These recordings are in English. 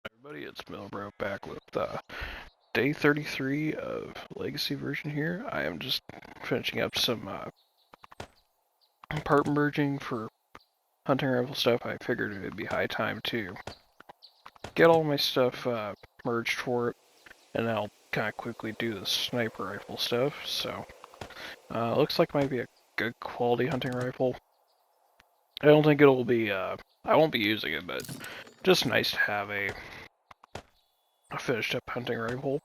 Everybody, it's Milbro back with day 33 of Legacy version here. I am just finishing up some part merging for hunting rifle stuff. I figured it would be high time to get all my stuff merged for it, and I'll kind of quickly do the sniper rifle stuff. So, looks like it might be a good quality hunting rifle. I don't think it'll be, I won't be using it, but just nice to have a finished up hunting rifle.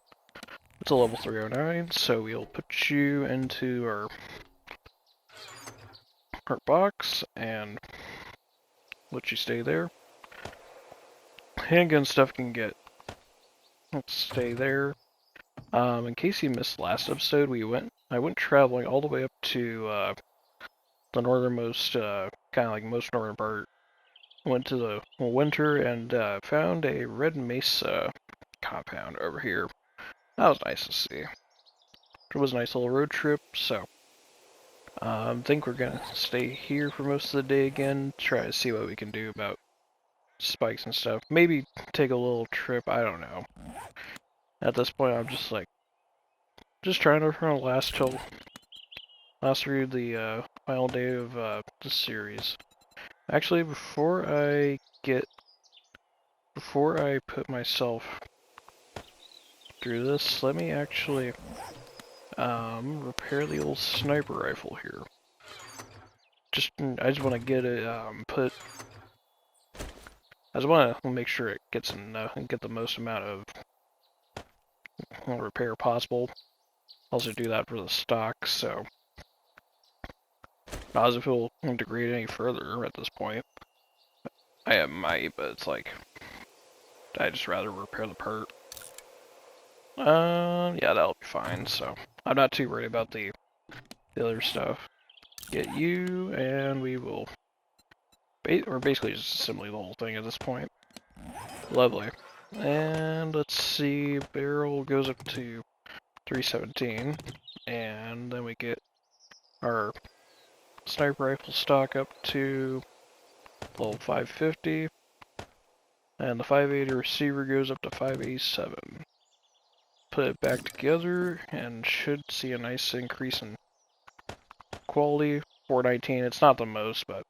It's a level 309, so we'll put you into our box and let you stay there. Handgun stuff can get, let's stay there. In case you missed last episode, I went traveling all the way up to the northernmost, kind of like most northern part. Went to the winter and found a red mesa compound over here. That was nice to see. It was a nice little road trip, so I think we're gonna stay here for most of the day again, try to see what we can do about spikes and stuff. Maybe take a little trip, I don't know. At this point, I'm just trying to last through the final day of the series. Actually, before I put myself through this, let me actually repair the old sniper rifle here. I just want to get it I just want to make sure it gets enough and get the most amount of repair possible. Also do that for the stock, so not as if it will degrade any further at this point. I might, but it's like I'd just rather repair the part. Yeah, that'll be fine. So I'm not too worried about the other stuff. Get you, and we're basically just assembling the whole thing at this point. Lovely. And let's see, barrel goes up to 317, and then we get our sniper rifle stock up to level 550, and the 580 receiver goes up to 587. Put it back together, and should see a nice increase in quality. 419, it's not the most, but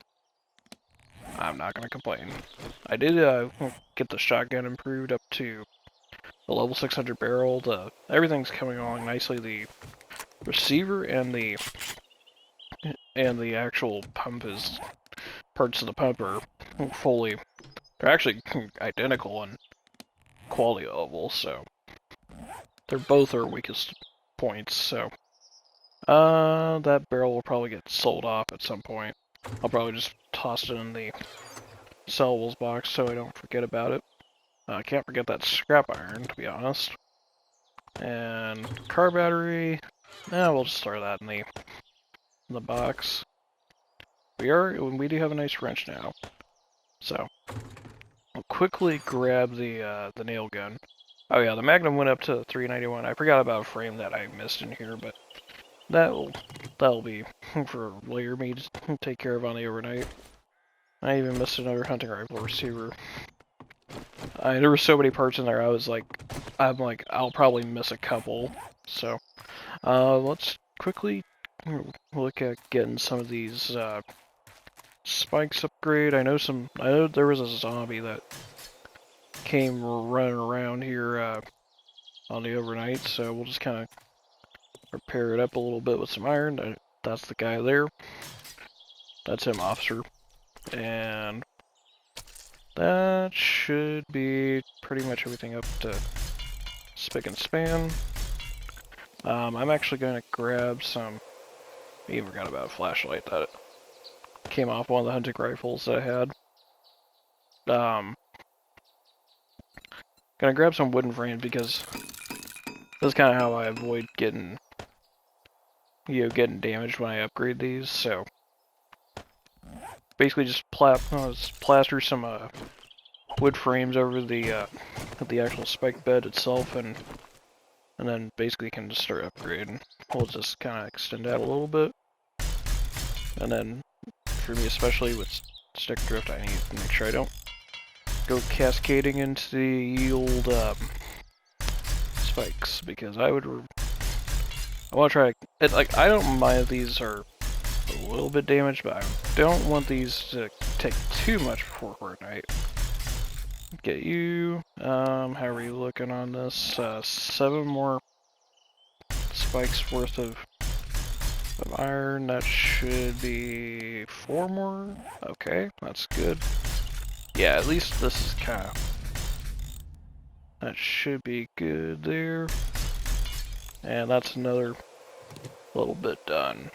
I'm not going to complain. I did get the shotgun improved up to the level 600 barrel. Everything's coming along nicely. The receiver and the actual pump parts of the pump are they're actually identical in quality level, so they're both our weakest points. So that barrel will probably get sold off at some point. I'll probably just toss it in the sellables box so I don't forget about it. I can't forget that scrap iron, to be honest. And car battery, we'll just throw that in the box. We do have a nice wrench now, so I'll quickly grab the nail gun. Oh yeah, the Magnum went up to 391. I forgot about a frame that I missed in here, but that'll be for later me to take care of on the overnight. I even missed another hunting rifle receiver. There were so many parts in there. I'm like, I'll probably miss a couple. So, let's quickly look at getting some of these spikes upgrade. I know there was a zombie that came running around here on the overnight, so we'll just kind of repair it up a little bit with some iron. That's the guy there. That's him, officer. And that should be pretty much everything up to spick and span. I'm actually going to grab some. I even forgot about a flashlight that came off one of the hunting rifles that I had. Gonna grab some wooden frames because that's kind of how I avoid getting damaged when I upgrade these. So basically just plaster some wood frames over the actual spike bed itself, and then basically can just start upgrading. We'll just kind of extend that a little bit, and then for me especially with stick drift, I need to make sure I don't go cascading into the old spikes, because I want to try. Like, I don't mind if these are a little bit damaged, but I don't want these to take too much before Fortnite. Get you. How are you looking on this? 7 more spikes worth of iron. That should be 4 more. Okay, that's good. Yeah, at least this is kind of... That should be good there. And that's another little bit done.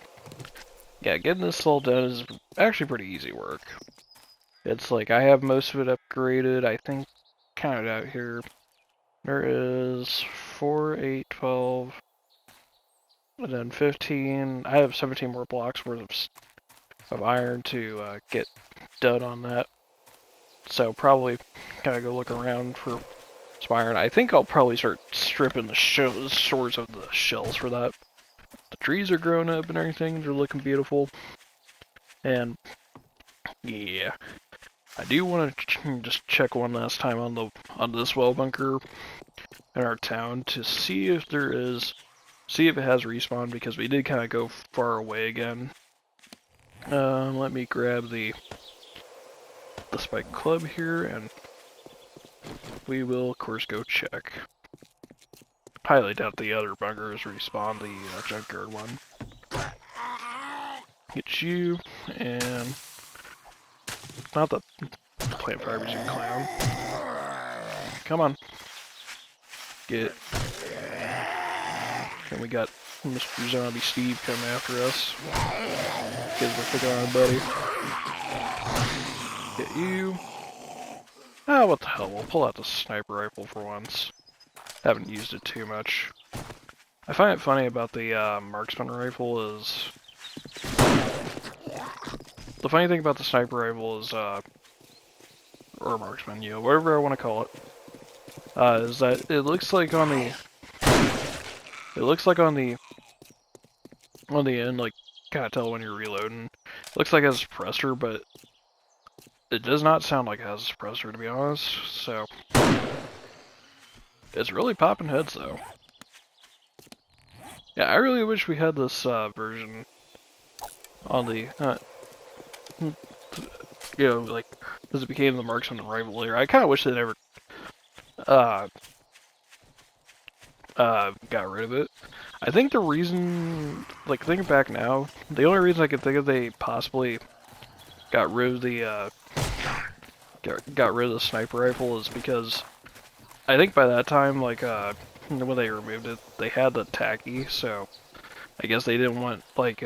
Yeah, getting this all done is actually pretty easy work. It's like I have most of it upgraded. I think, count it out here. There is 4, 8, 12, and then 15. I have 17 more blocks worth of iron to get done on that. So probably kind of go look around for some iron. I think I'll probably start stripping the shores of the shells for that. The trees are growing up and everything. They're looking beautiful. And yeah, I do want to just check one last time on this well bunker in our town to see if it has respawn, because we did kind of go far away again. Let me grab the spike club here, and we will of course go check. Highly doubt the other bunkers respawn, the junkyard one. Get you, and not the plant fibers, you clown. Come on. Get. And we got Mr. Zombie Steve coming after us. Because we're picking on a buddy. Get you. Ah, what the hell, we'll pull out the sniper rifle for once. Haven't used it too much. I find it funny about the marksman rifle is... The funny thing about the sniper rifle is, or marksman, you know, whatever I want to call it, is that it looks like on the... on the end, like, kind of tell when you're reloading. It looks like it has a suppressor, but it does not sound like it has a suppressor, to be honest, so... It's really popping heads, though. Yeah, I really wish we had this version on the, you know, like, as it became the marksman and rifle layer. I kind of wish they never got rid of it. I think the reason, like, thinking back now, the only reason I could think of they possibly got rid of the got rid of the sniper rifle is because I think by that time, like, when they removed it, they had the tacky, so I guess they didn't want, like,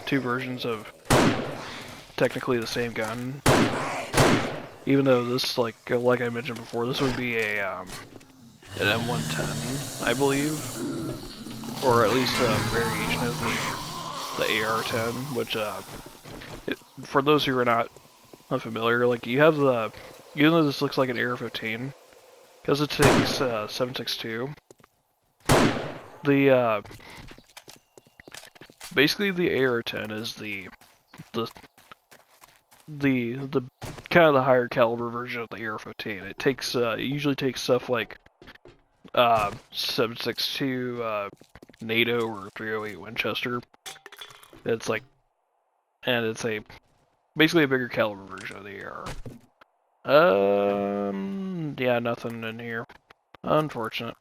2 versions of technically the same gun. Even though this, like I mentioned before, this would be a, an M110, I believe. Or at least a variation of the AR-10, which, for those who are not unfamiliar, like, you have the, even though this looks like an AR-15, because it takes 7.62, the, basically the AR-10 is the kind of the higher caliber version of the AR-15. It takes, it usually takes stuff like, 7.62, NATO or 308 Winchester. It's like, and it's basically a bigger caliber version of the AR. Yeah, nothing in here. Unfortunate.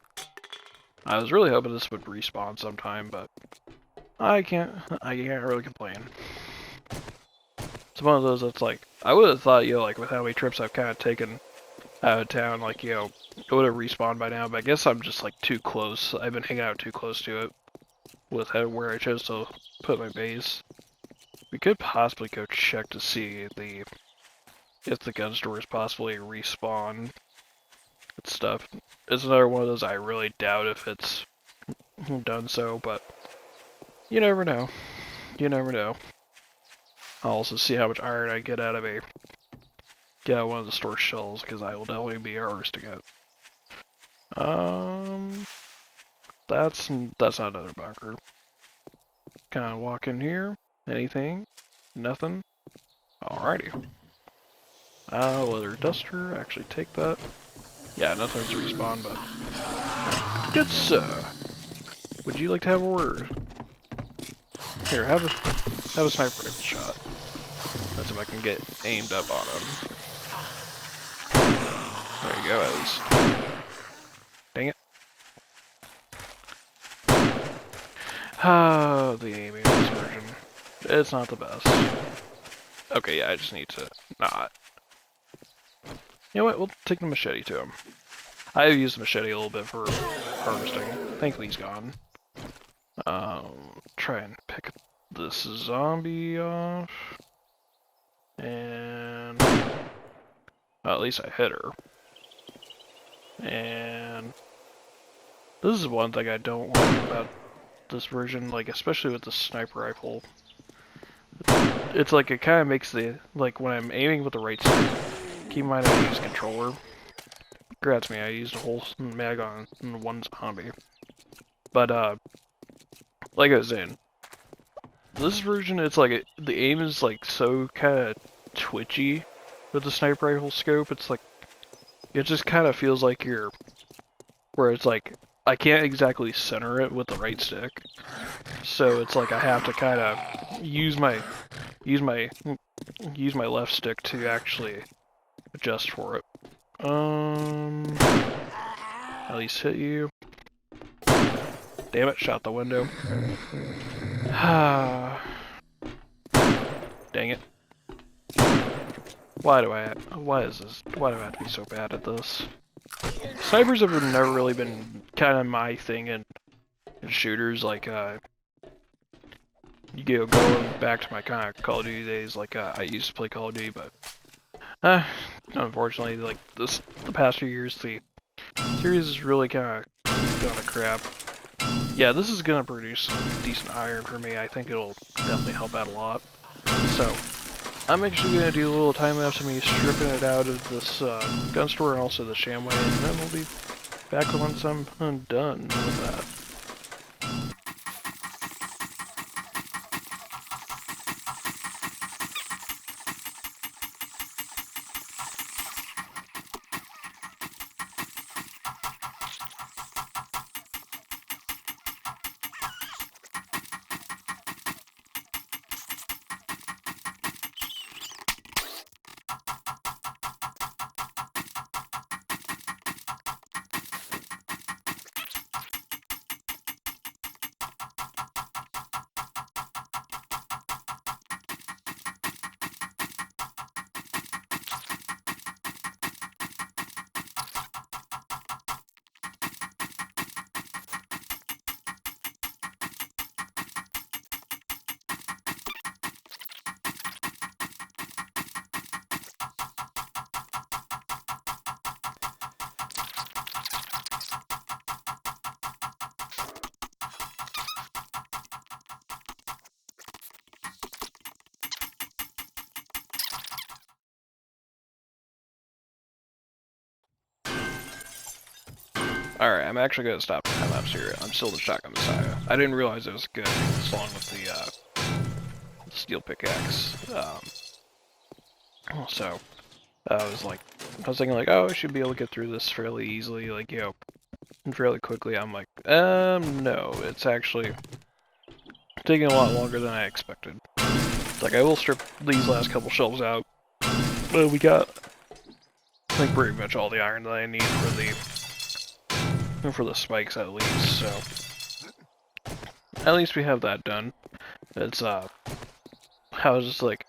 I was really hoping this would respawn sometime, but I can't really complain. It's one of those that's like, I would have thought, you know, like, with how many trips I've kind of taken out of town, like, you know, it would have respawned by now, but I guess I'm just, like, too close. I've been hanging out too close to it with where I chose to put my base. We could possibly go check to see if the gun stores possibly respawn and stuff. It's another one of those I really doubt if it's done so, but you never know. You never know. I'll also see how much iron I get out of one of the store shells, because I will definitely be harvesting it. That's not another bunker. Kind of walk in here. Anything? Nothing? Alrighty. Leather duster, actually take that. Yeah, nothing's respawn, but... Good sir! Would you like to have a word? Here, have a sniper rifle shot. That's if I can get aimed up on him. There you go, at least. Dang it. Oh, the aiming in this version. It's not the best. Okay, yeah, I just need to not. You know what, we'll take the machete to him. I've used the machete a little bit for harvesting. Thankfully he's gone. Try and pick this zombie off. And... well, at least I hit her. And... this is one thing I don't like about this version, like, especially with the sniper rifle. It's like, it kind of makes the, like, when I'm aiming with the right stick, keep in mind I use controller. Congrats me, I used a whole mag on one zombie. But, like I was saying, this version, it's like, the aim is, like, so kind of twitchy with the sniper rifle scope. It's like, it just kind of feels like you're, where it's like, I can't exactly center it with the right stick. So it's like I have to kind of use my left stick to actually adjust for it. At least hit you. Damn it, shot the window. Dang it. Why do I have to be so bad at this? Snipers have never really been kind of my thing in shooters, like, you know, going back to my kind of Call of Duty days, like, I used to play Call of Duty, but, unfortunately, like, the past few years, the series is really kind of gone to crap. Yeah, this is gonna produce decent iron for me. I think it'll definitely help out a lot. So, I'm actually gonna do a little time lapse of me stripping it out of this gun store and also the ShamWay, and then we'll be back once I'm done with that. Alright, I'm actually gonna stop time lapse here. I'm still the Shotgun Messiah. I didn't realize it was good along with the steel pickaxe. So I was thinking like, oh, I should be able to get through this fairly easily, like, you know, fairly quickly. I'm like, no, it's actually taking a lot longer than I expected. It's like, I will strip these last couple shelves out, but we got, I think, pretty much all the iron that I need for the spikes at least, so at least we have that done. It's, I was just like,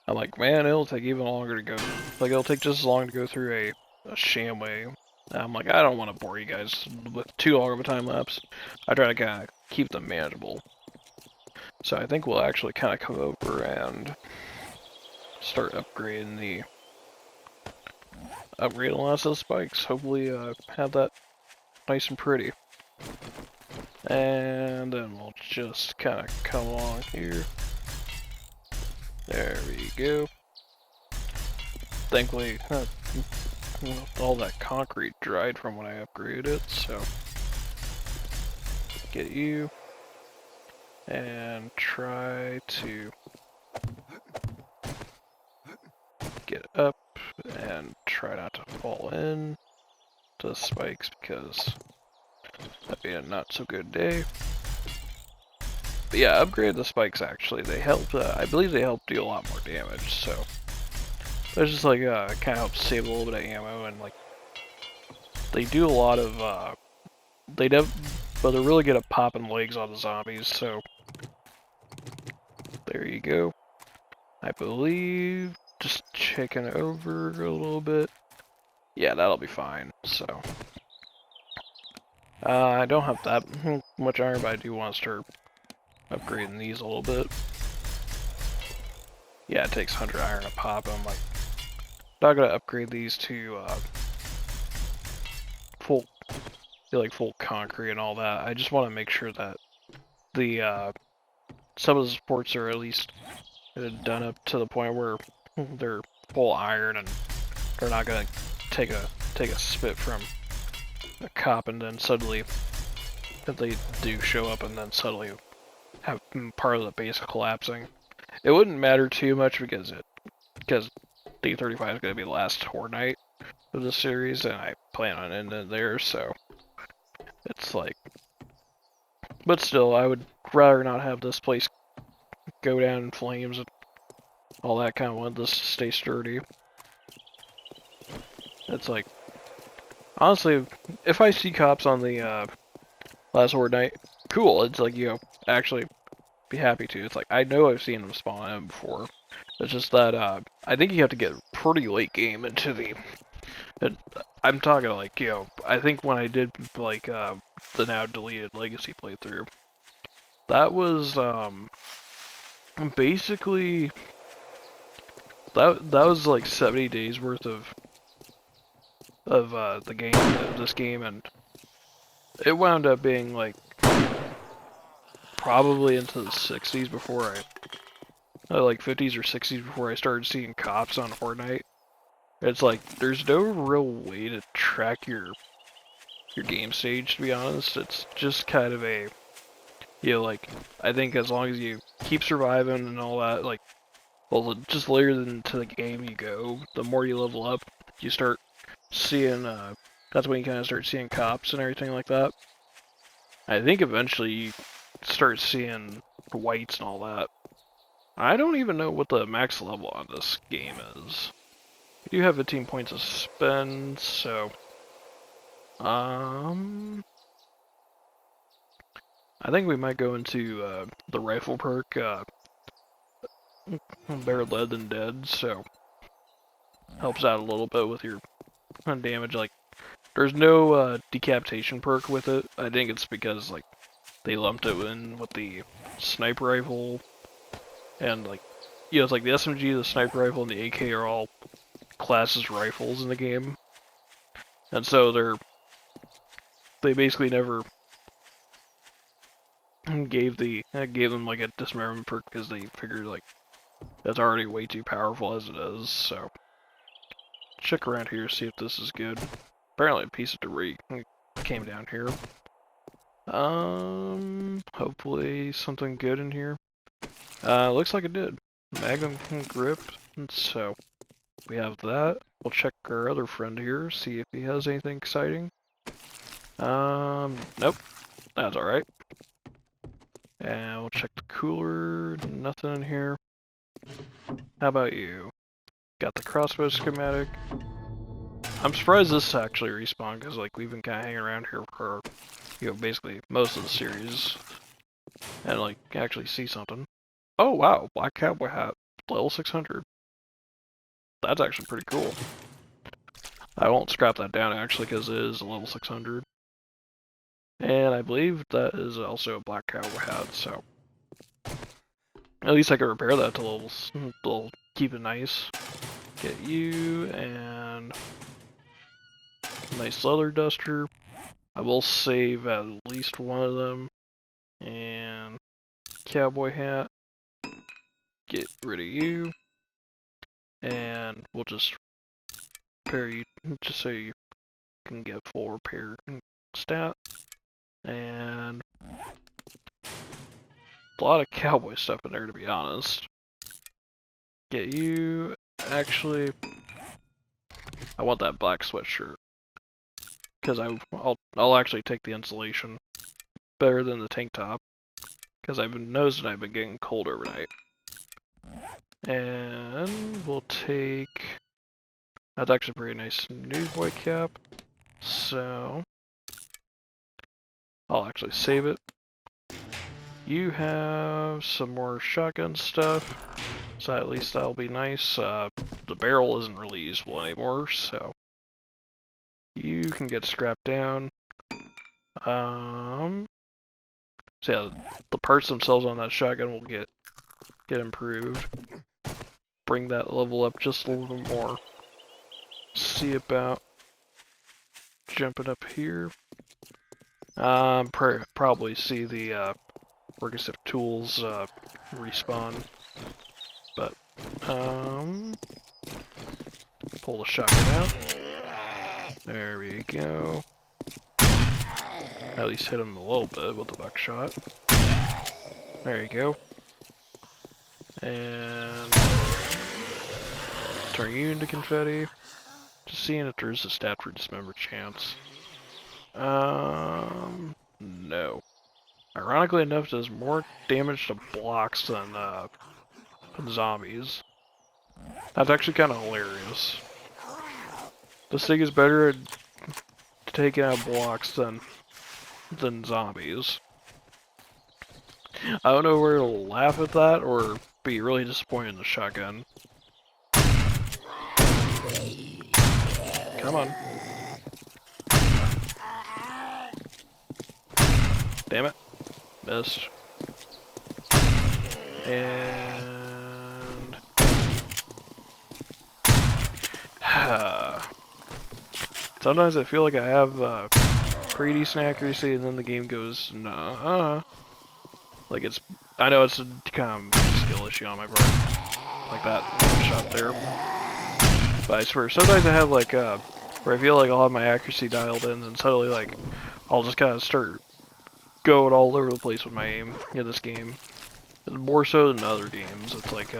I'm like, man, it'll take even longer to go, like, it'll take just as long to go through a ShamWay. And I'm like, I don't want to bore you guys with too long of a time lapse. I try to kind of keep them manageable. So I think we'll actually kind of come over and start upgrading the last of the spikes. Hopefully, have that nice and pretty. And then we'll just kind of come along here. There we go. Thankfully, all that concrete dried from when I upgraded it, so get you. And try to get up and try not to fall in to the spikes because that'd be a not so good day. But yeah, upgrade the spikes actually. They help, I believe they help deal a lot more damage, so. It's just like, kind of helps save a little bit of ammo, and like, they do a lot of, but they're really good at popping legs on the zombies, so. There you go. I believe, just checking over a little bit. Yeah, that'll be fine, so. I don't have that much iron, but I do want to start upgrading these a little bit. Yeah, it takes 100 iron to pop them. Like, not gonna upgrade these to full concrete and all that. I just want to make sure that the some of the supports are at least done up to the point where they're full iron and they're not gonna take a spit from a cop and then suddenly, if they do show up and then suddenly have part of the base collapsing. It wouldn't matter too much because D35 is going to be the last Horde night of the series, and I plan on ending it there, so it's like, but still, I would rather not have this place go down in flames and all that. Kind of want this to stay sturdy. It's like, honestly, if I see cops on the last Horde night, cool. It's like, you know, actually be happy to. It's like, I know I've seen them spawn in before. It's just that I think you have to get pretty late game into the. I'm talking like, you know, I think when I did like the now deleted Legacy playthrough, that was basically that was like 70 days worth of the game of this game, and it wound up being like probably into the 60s before like 50s or 60s before I started seeing cops on Horde night. It's like there's no real way to track your game stage, to be honest. It's just kind of a, you know, like, I think as long as you keep surviving and all that, like, well, just later into the game you go, the more you level up, you start seeing, that's when you kind of start seeing cops and everything like that. I think eventually you start seeing whites and all that. I don't even know what the max level on this game is. You do have 15 points to spend, so I think we might go into the rifle perk, better lead than dead, so helps out a little bit with your damage. Like, there's no decapitation perk with it. I think it's because like they lumped it in with the sniper rifle, and like, you know, it's like the SMG, the sniper rifle, and the AK are all classes rifles in the game, and so they basically never gave them like a dismemberment perk because they figured like that's already way too powerful as it is. So check around here, see if this is good. Apparently a piece of debris came down here. Hopefully something good in here. Looks like it did. Magnum grip, so we have that. We'll check our other friend here, see if he has anything exciting. Nope. That's alright. And we'll check the cooler, nothing in here. How about you? Got the crossbow schematic. I'm surprised this actually respawned, because like we've been kind of hanging around here for, you know, basically most of the series. And like, actually see something. Oh wow, black cowboy hat, level 600. That's actually pretty cool. I won't scrap that down actually, because it is a level 600. And I believe that is also a black cowboy hat, so at least I can repair that to levels. They'll keep it nice. Get you, and nice leather duster. I will save at least one of them. And cowboy hat. Get rid of you. And we'll just repair you, just so you can get full repair stat. And a lot of cowboy stuff in there, to be honest. Get you, actually, I want that black sweatshirt. Because I'll actually take the insulation. Better than the tank top. Because I've noticed that I've been getting cold overnight. And we'll take... That's actually a pretty nice new white cap. So... I'll actually save it. You have some more shotgun stuff. So at least that'll be nice. The barrel isn't really useful anymore, so... You can get scrapped down. So yeah, the parts themselves on that shotgun will get improved. Bring that level up just a little more. See about jumping up here. Probably see the Workers tools respawn, but pull the shotgun out. There we go. At least hit him a little bit with the buckshot. There you go. And turn you into confetti. Just seeing if there's a stat for dismember chance. No. Ironically enough, does more damage to blocks than zombies. That's actually kind of hilarious. This thing is better at taking out blocks than zombies. I don't know whether to laugh at that or be really disappointed in the shotgun. Come on. Damn it. Missed. And... Sometimes I feel like I have pretty decent accuracy and then the game goes, nah. Like it's... I know it's a kind of skill issue on my part. Like that shot there. But I swear, sometimes I have like, where I feel like I'll have my accuracy dialed in and suddenly like, I'll just kind of start going all over the place with my aim in this game. More so than other games. It's like,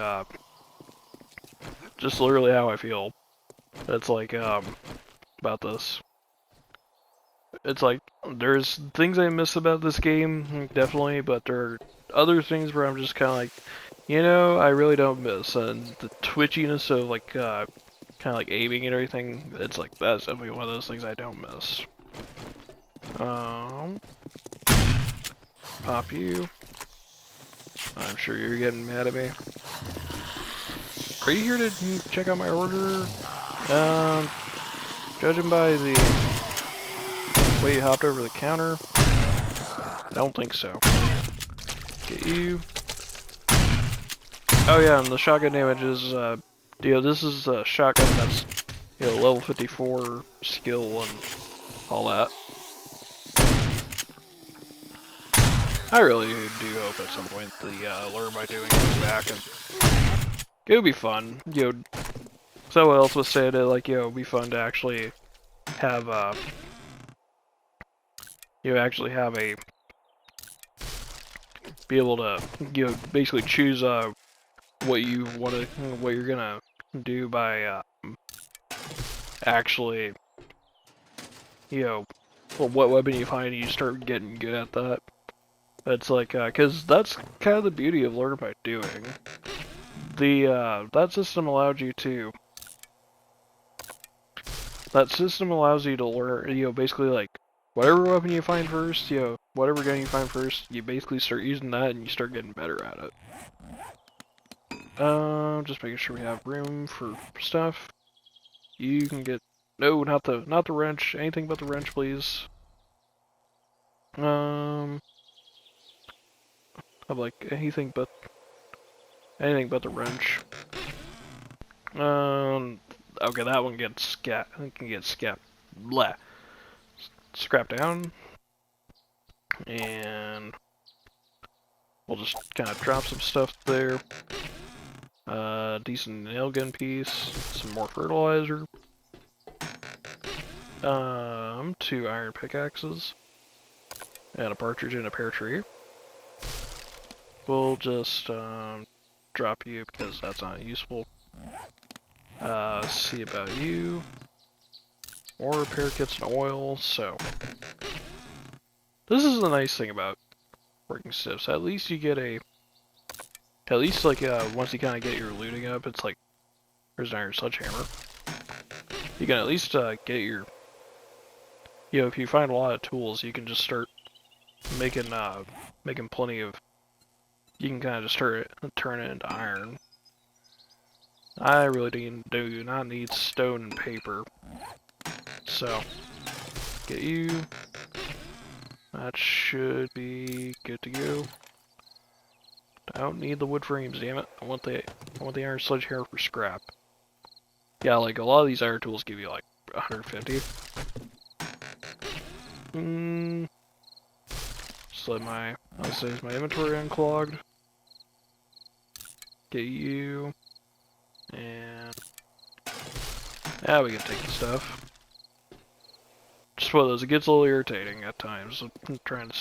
just literally how I feel. It's like, about this. It's like, there's things I miss about this game, definitely, but there are other things where I'm just kind of like, you know, I really don't miss. And the twitchiness of like, kind of like aiming and everything, it's like, that's definitely one of those things I don't miss. Pop you. I'm sure you're getting mad at me. Are you here to check out my order? Judging by the way you hopped over the counter, I don't think so. Get you. Oh yeah, and the shotgun damage is, this is a shotgun that's, level 54 skill and all that. I really do hope at some point the Learn by Doing comes back, and it would be fun. Someone else was saying it, like, it would be fun to actually have, be able to, basically choose, what you're gonna do by, actually, well, what weapon you find and you start getting good at that. It's like, cause that's kind of the beauty of Learn by Doing. That system allows you to learn, basically like, whatever weapon you find first, whatever gun you find first, you basically start using that and you start getting better at it. Just making sure we have room for stuff. You can get, no, not the wrench, anything but the wrench, please. I'm like, anything but the wrench. Okay, that one gets scrapped down. And we'll just kind of drop some stuff there. Decent nail gun piece, some more fertilizer. 2 iron pickaxes. And a partridge in a pear tree. We'll just, drop you because that's not useful. See about you. more repair kits and oil, so... This is the nice thing about working stiffs. At least you get a... At least, like, once you kind of get your looting up, it's like... There's an iron sledgehammer. You can at least, get your... You know, if you find a lot of tools, you can just start making, making plenty of... You can kind of just turn it into iron. I really do not need stone and paper. So, get you. That should be good to go. I don't need the wood frames, damn it. I want the iron sledgehammer for scrap. Yeah, like a lot of these iron tools give you like 150. Just let I'll say my inventory unclogged. Get you. And now we can take the stuff. Just one of those, it gets a little irritating at times. I'm trying to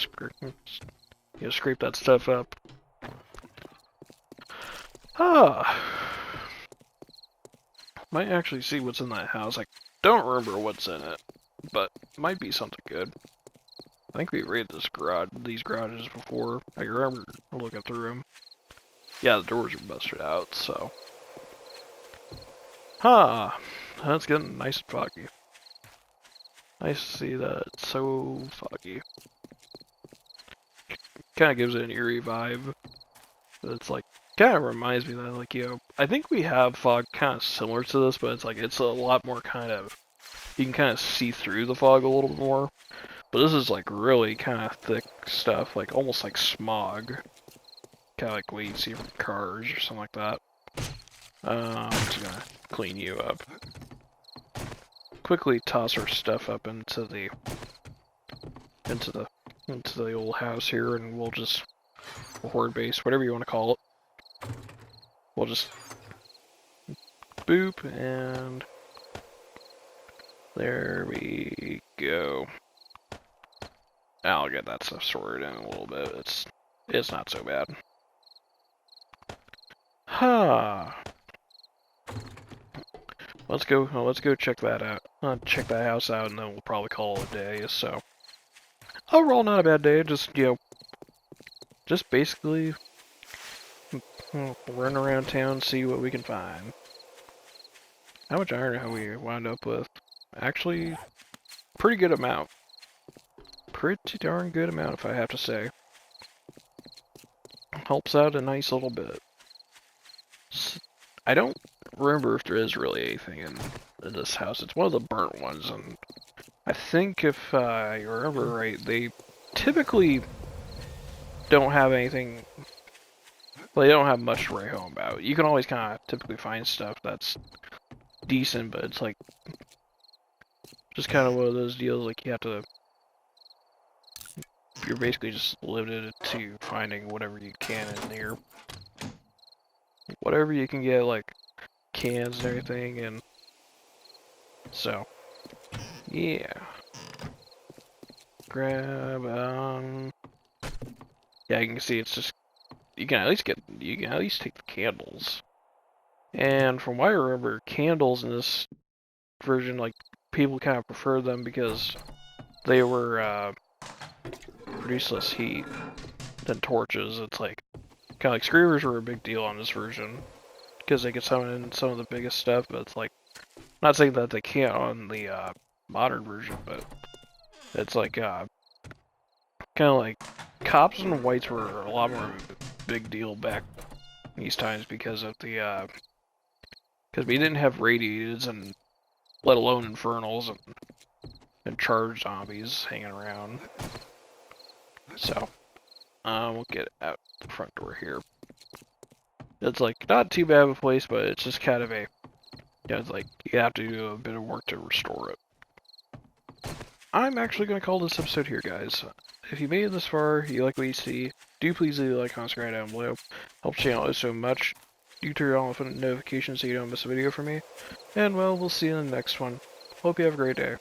scrape that stuff up. Might actually see what's in that house. I don't remember what's in it, but it might be something good. I think we raided these garages before. I remember looking through them. Yeah, the doors are busted out, so. That's getting nice and foggy. Nice to see that it's so foggy. Kind of gives it an eerie vibe. It's like, kind of reminds me that, like, you know, I think we have fog kind of similar to this, but it's like, it's a lot more kind of, you can kind of see through the fog a little bit more. But this is like really kind of thick stuff, like almost like smog. Kind of like what you see from cars or something like that. I'm just gonna clean you up. Quickly toss our stuff up into the old house here, and we'll just horde base, whatever you want to call it. We'll just boop, and there we go. I'll get that stuff sorted in a little bit. It's not so bad. Let's go check that out. Check that house out, and then we'll probably call it a day. So overall, not a bad day. Just, you know, just basically run around town, see what we can find. How much iron have we wound up with? Actually, pretty good amount. Pretty darn good amount, if I have to say. Helps out a nice little bit. I don't remember if there is really anything in this house. It's one of the burnt ones, and I think if I remember right, they typically don't have anything. Well, they don't have much to write home about. You can always kind of typically find stuff that's decent, but it's like just kind of one of those deals. Like you have to. You're basically just limited to finding whatever you can in here. Whatever you can get, like cans and everything, and so yeah. Grab yeah, you can see it's just you can at least take the candles. And from what I remember, candles in this version, like people kind of prefer them because they were produce less heat than torches. It's like kind of like screamers were a big deal on this version because they could summon in some of the biggest stuff, but it's like not saying that they can't on the modern version, but it's like kind of like cops and whites were a lot more of a big deal back these times because of the because we didn't have radiateds and let alone infernals and charged zombies hanging around. So we'll get out the front door here. It's like not too bad of a place, but it's just kind of a, it's like you have to do a bit of work to restore it. I'm actually going to call this episode here, guys. If you made it this far, you like what you see, do please leave a like, comment, subscribe down below. Helps the channel out so much. Do turn on notifications so you don't miss a video from me. And well, we'll see you in the next one. Hope you have a great day.